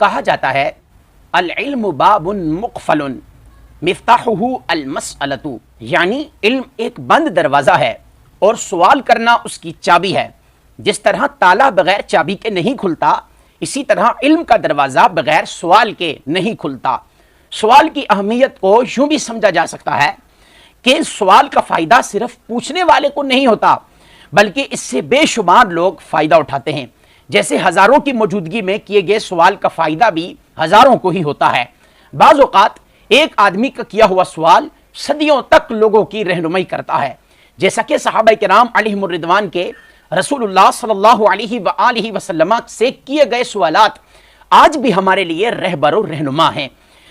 کہا جاتا ہے العلم باب مقفل مفتاحہ المسألۃ، یعنی علم ایک بند دروازہ ہے اور سوال کرنا اس کی چابی ہے۔ جس طرح تالا بغیر چابی کے نہیں کھلتا، اسی طرح علم کا دروازہ بغیر سوال کے نہیں کھلتا۔ سوال کی اہمیت کو یوں بھی سمجھا جا سکتا ہے کہ سوال کا فائدہ صرف پوچھنے والے کو نہیں ہوتا، بلکہ اس سے بے شمار لوگ فائدہ اٹھاتے ہیں۔ جیسے ہزاروں کی موجودگی میں کیے گئے سوال کا فائدہ بھی ہزاروں کو ہی ہوتا ہے۔ بعض اوقات ایک آدمی کا کیا ہوا سوال صدیوں تک لوگوں کی رہنمائی کرتا ہے، جیسا کہ صحابہ کرام علیہم الرضوان کے رسول اللہ صلی اللہ علیہ وآلہ وسلم سے کیے گئے سوالات آج بھی ہمارے لیے رہبر و رہنما ہیں۔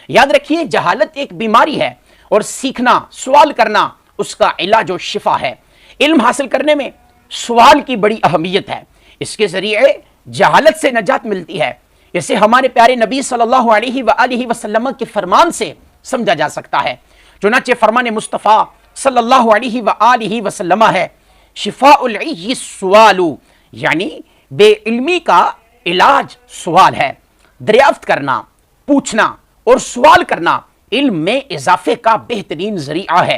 یاد رکھیے، جہالت ایک بیماری ہے اور سیکھنا، سوال کرنا اس کا علاج و شفا ہے۔ علم حاصل کرنے میں سوال کی بڑی اہمیت ہے، اس کے ذریعے جہالت سے نجات ملتی ہے۔ اسے ہمارے پیارے نبی صلی اللہ علیہ وآلہ وسلم کے فرمان سے سمجھا جا سکتا ہے۔ چنانچہ فرمان مصطفیٰ صلی اللہ علیہ وآلہ وسلم ہے شفاء العی السوال، یعنی بے علمی کا علاج سوال ہے۔ دریافت کرنا، پوچھنا اور سوال کرنا علم میں اضافے کا بہترین ذریعہ ہے۔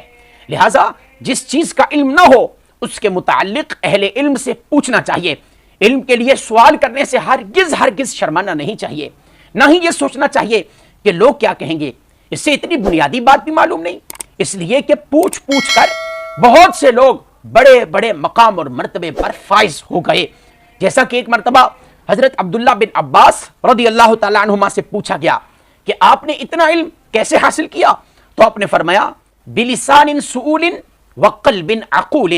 لہٰذا جس چیز کا علم نہ ہو اس کے متعلق اہل علم سے پوچھنا چاہیے۔ علم کے لیے سوال کرنے سے ہرگز شرمانا نہیں چاہیے، نہ ہی یہ سوچنا چاہیے کہ لوگ کیا کہیں گے۔ اس سے اتنی بنیادی بات بھی معلوم نہیں، اس لیے کہ پوچھ کر بہت سے لوگ بڑے بڑے مقام اور مرتبے پر فائز ہو گئے۔ جیسا کہ ایک مرتبہ حضرت عبداللہ بن عباس رضی اللہ تعالیٰ عنہما سے پوچھا گیا کہ آپ نے اتنا علم کیسے حاصل کیا؟ تو آپ نے فرمایا بلسان سؤول وقلب عقول،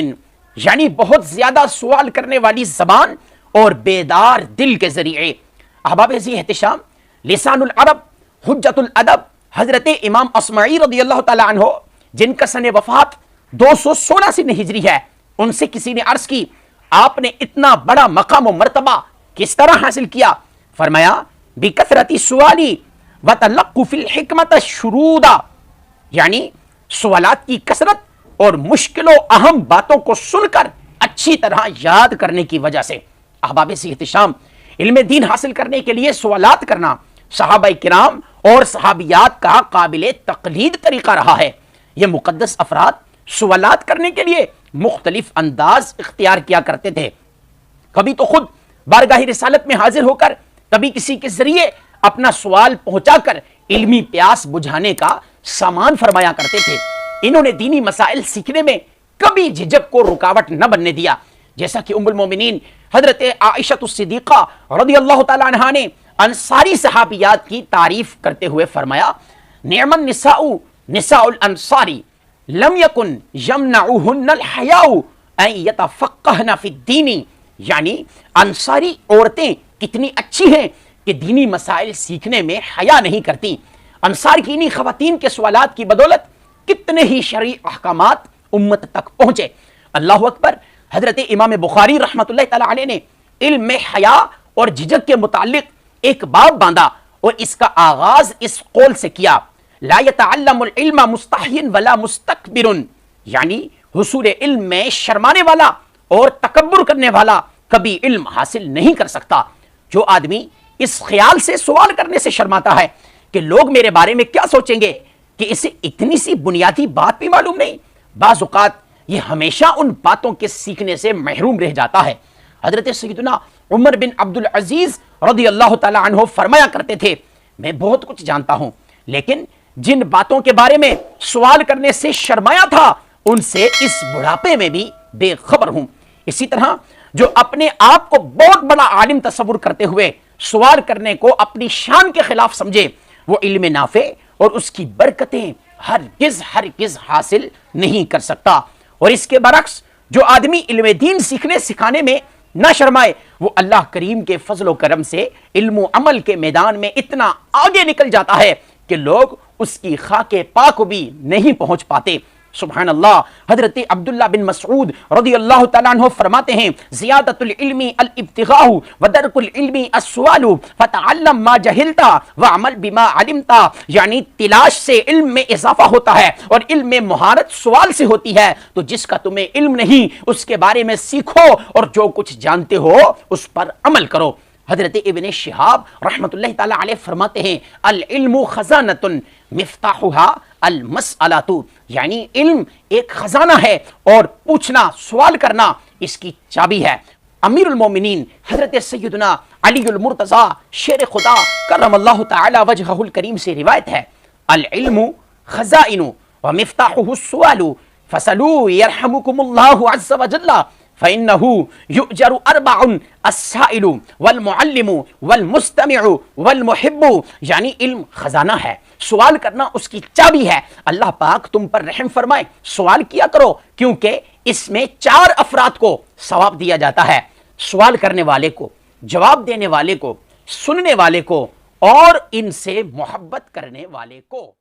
یعنی بہت زیادہ سوال کرنے والی زبان اور بیدار دل کے ذریعے۔ احباب ذی احتشام، لسان العرب حجت الادب حضرت امام اصمعی رضی اللہ تعالیٰ عنہ، جن کا سن وفات 216 سن ہجری ہے، ان سے کسی نے عرض کی آپ نے اتنا بڑا مقام و مرتبہ کس طرح حاصل کیا؟ فرمایا بکثرت سوالی وتلقف الحکمت الشرودا، یعنی سوالات کی کثرت اور مشکل و اہم باتوں کو سن کر اچھی طرح یاد کرنے کی وجہ سے۔ احباب ذی احتشام، علم دین حاصل کرنے کے لیے سوالات کرنا صحابہ کرام اور صحابیات کا قابل تقلید طریقہ رہا ہے۔ یہ مقدس افراد سوالات کرنے کے لیے مختلف انداز اختیار کیا کرتے تھے۔ کبھی تو خود بارگاہ رسالت میں حاضر ہو کر، کبھی کسی کے ذریعے اپنا سوال پہنچا کر علمی پیاس بجھانے کا سامان فرمایا کرتے تھے۔ انہوں نے دینی مسائل سیکھنے میں کبھی جھجک کو رکاوٹ نہ بننے دیا، جیسا کہ ام المومنین حضرت عائشہ الصدیقہ رضی اللہ تعالی عنہا نے انصاری صحابیات کی تعریف کرتے ہوئے فرمایا نعم النساء نساء الانصار لم یکن یمنعہن الحیاء ان یتفقہن فی الدین، یعنی انصاری عورتیں کتنی اچھی ہیں کہ دینی مسائل سیکھنے میں حیا نہیں کرتی۔ انصار کی انہی خواتین کے سوالات کی بدولت کتنے ہی شرعی احکامات امت تک پہنچے۔ اللہ اکبر۔ حضرت امام بخاری رحمۃ اللہ تعالی علیہ نے علم میں حیا اور جھجک کے متعلق ایک باب باندھا اور اس کا آغاز اس قول سے کیا لا يتعلم العلم مستحی ولا مستکبر، یعنی حصول علم میں شرمانے والا اور تکبر کرنے والا کبھی علم حاصل نہیں کر سکتا۔ جو آدمی اس خیال سے سوال کرنے سے شرماتا ہے کہ لوگ میرے بارے میں کیا سوچیں گے کہ اسے اتنی سی بنیادی بات بھی معلوم نہیں، بعض اوقات یہ ہمیشہ ان باتوں کے سیکھنے سے محروم رہ جاتا ہے۔ حضرت سیدنا عمر بن عبد العزیز رضی اللہ تعالی عنہ فرمایا کرتے تھے میں بہت کچھ جانتا ہوں، لیکن جن باتوں کے بارے میں سوال کرنے سے شرمایا تھا ان سے اس بڑھاپے میں بھی بے خبر ہوں۔ اسی طرح جو اپنے آپ کو بہت بڑا عالم تصور کرتے ہوئے سوال کرنے کو اپنی شان کے خلاف سمجھے، وہ علم نافع اور اس کی برکتیں ہرگز حاصل نہیں کر سکتا۔ اور اس کے برعکس جو آدمی علم دین سیکھنے سکھانے میں نہ شرمائے، وہ اللہ کریم کے فضل و کرم سے علم و عمل کے میدان میں اتنا آگے نکل جاتا ہے کہ لوگ اس کی خاک پا کو بھی نہیں پہنچ پاتے۔ سبحان اللہ۔ حضرت عبداللہ بن مسعود رضی اللہ تعالیٰ عنہ فرماتے ہیں زیادت العلم الابتغاء ودرک العلم السؤال فتعلم ما جہلتا وعمل بما علمتا، یعنی تلاش سے علم میں اضافہ ہوتا ہے اور علم میں مہارت سوال سے ہوتی ہے۔ تو جس کا تمہیں علم نہیں اس کے بارے میں سیکھو اور جو کچھ جانتے ہو اس پر عمل کرو۔ حضرت ابن شہاب رحمت اللہ تعالی علیہ فرماتے ہیں العلم خزانۃ مفتاحها المسألۃ، یعنی علم ایک خزانہ ہے اور پوچھنا، سوال کرنا اس کی چابی ہے۔ امیر المومنین حضرت سیدنا علی المرتضیٰ شیر خدا کرم اللہ تعالی وجہہ الکریم سے روایت ہے العلم خزائن ومفتاحه السؤال فسلوا يرحمكم الله عز وجل فإنه يؤجر أربع السائل والمعلم والمستمع والمحب، یعنی علم خزانہ ہے، سوال کرنا اس کی چابی ہے۔ اللہ پاک تم پر رحم فرمائے، سوال کیا کرو، کیونکہ اس میں 4 افراد کو ثواب دیا جاتا ہے، سوال کرنے والے کو، جواب دینے والے کو، سننے والے کو، اور ان سے محبت کرنے والے کو۔